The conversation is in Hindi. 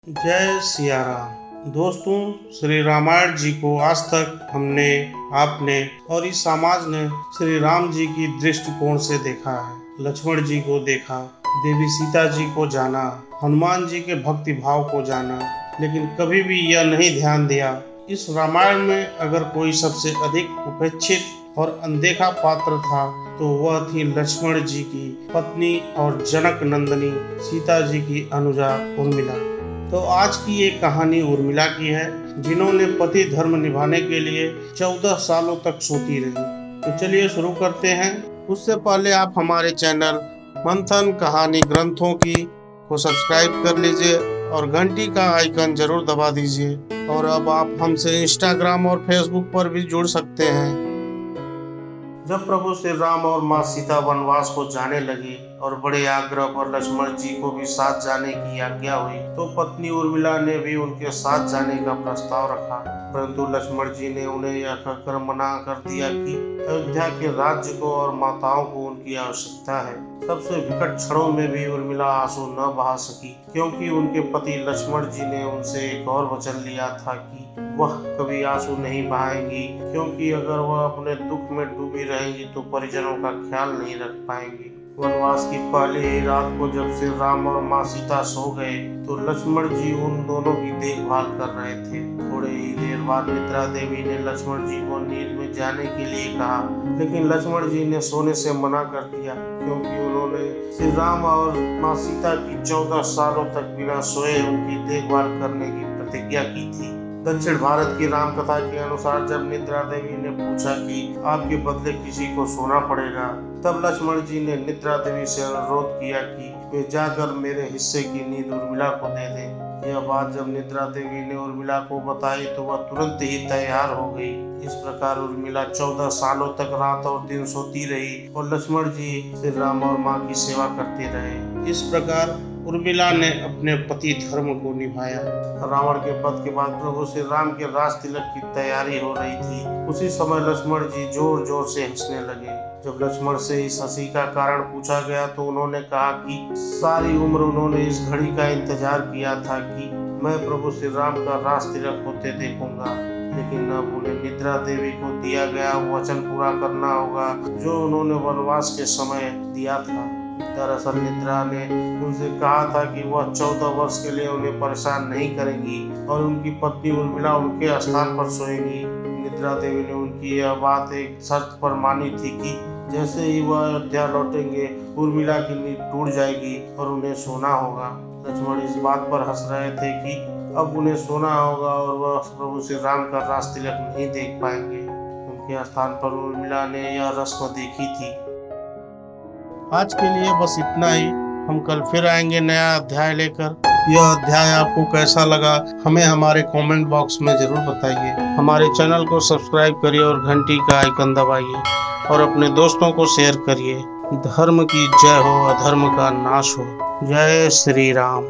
जय सिया राम। दोस्तों, श्री रामायण जी को आज तक हमने, आपने और इस समाज ने श्री राम जी की दृष्टिकोण से देखा है। लक्ष्मण जी को देखा, देवी सीता जी को जाना, हनुमान जी के भक्ति भाव को जाना, लेकिन कभी भी यह नहीं ध्यान दिया इस रामायण में अगर कोई सबसे अधिक उपेक्षित और अनदेखा पात्र था तो वह थी लक्ष्मण जी की पत्नी और जनक नंदनी सीता जी की अनुजा उर्मिला। तो आज की ये कहानी उर्मिला की है, जिन्होंने पति धर्म निभाने के लिए 14 सालों तक सोती रही। तो चलिए शुरू करते हैं। उससे पहले आप हमारे चैनल मंथन कहानी ग्रंथों की को सब्सक्राइब कर लीजिए और घंटी का आइकन जरूर दबा दीजिए। और अब आप हमसे इंस्टाग्राम और फेसबुक पर भी जुड़ सकते हैं। जब प्रभु श्री राम और माँ सीता वनवास को जाने लगी और बड़े आग्रह पर लक्ष्मण जी को भी साथ जाने की आज्ञा हुई, तो पत्नी उर्मिला ने भी उनके साथ जाने का प्रस्ताव रखा। परंतु लक्ष्मण जी ने उन्हें यह कहकर मना कर दिया कि अयोध्या के राज्य को और माताओं को उनकी आवश्यकता है। सबसे विकट क्षणों में भी उर्मिला आंसू न बहा सकी, क्योंकि उनके पति लक्ष्मण जी ने उनसे एक और वचन लिया था कि वह कभी आंसू नहीं बहाएंगी, क्योंकि अगर वह अपने दुख में डूबी रहेंगी तो परिजनों का ख्याल नहीं रख पाएंगी। वनवास की पहली ही रात को जब श्री राम और माँ सीता सो गए तो लक्ष्मण जी उन दोनों की देखभाल कर रहे थे। थोड़े ही देर बाद निद्रा देवी ने लक्ष्मण जी को नींद में जाने के लिए कहा, लेकिन लक्ष्मण जी ने सोने से मना कर दिया, क्योंकि उन्होंने श्री राम और माँ सीता की 14 सालों तक बिना सोए उनकी देखभाल करने की प्रतिज्ञा की थी। दक्षिण भारत की राम कथा के अनुसार जब निद्रा देवी ने पूछा कि आपके बदले किसी को सोना पड़ेगा, तब लक्ष्मण जी ने निद्रा देवी से अनुरोध किया कि वे जाकर मेरे हिस्से की नींद उर्मिला को दे दें। यह बात जब निद्रा देवी ने उर्मिला को बताई तो वह तुरंत ही तैयार हो गई। इस प्रकार उर्मिला 14 सालों तक रात और दिन सोती रही और लक्ष्मण जी श्री राम और माँ की सेवा करते रहे। इस प्रकार उर्मिला ने अपने पति धर्म को निभाया। रावण के वध के बाद प्रभु श्री राम के राज तिलक की तैयारी हो रही थी। उसी समय लक्ष्मण जी जोर जोर से हंसने लगे। जब लक्ष्मण से इस हंसी का कारण पूछा गया तो उन्होंने कहा कि सारी उम्र उन्होंने इस घड़ी का इंतजार किया था कि मैं प्रभु श्री राम का राज तिलक होते देखूंगा, लेकिन अब उन्हें निद्रा देवी को दिया गया वचन पूरा करना होगा जो उन्होंने वनवास के समय दिया था। दरअसल निद्रा ने उनसे कहा था कि वह 14 वर्ष के लिए उन्हें परेशान नहीं करेंगी और उनकी पत्नी उर्मिला उनके स्थान पर सोएगी। निद्रा देवी ने उनकी यह बात एक शर्त पर मानी थी कि जैसे ही वह अयोध्या लौटेंगे उर्मिला की नींद टूट जाएगी और उन्हें सोना होगा। लक्ष्मण इस बात पर हंस रहे थे कि अब उन्हें सोना होगा और वह प्रभु श्री राम का राज तिलक नहीं देख पाएंगे। उनके स्थान पर उर्मिला ने यह रस्म देखी थी। आज के लिए बस इतना ही। हम कल फिर आएंगे नया अध्याय लेकर। यह अध्याय आपको कैसा लगा हमें हमारे कमेंट बॉक्स में जरूर बताइए। हमारे चैनल को सब्सक्राइब करिए और घंटी का आइकन दबाइए और अपने दोस्तों को शेयर करिए। धर्म की जय हो, अधर्म का नाश हो। जय श्री राम।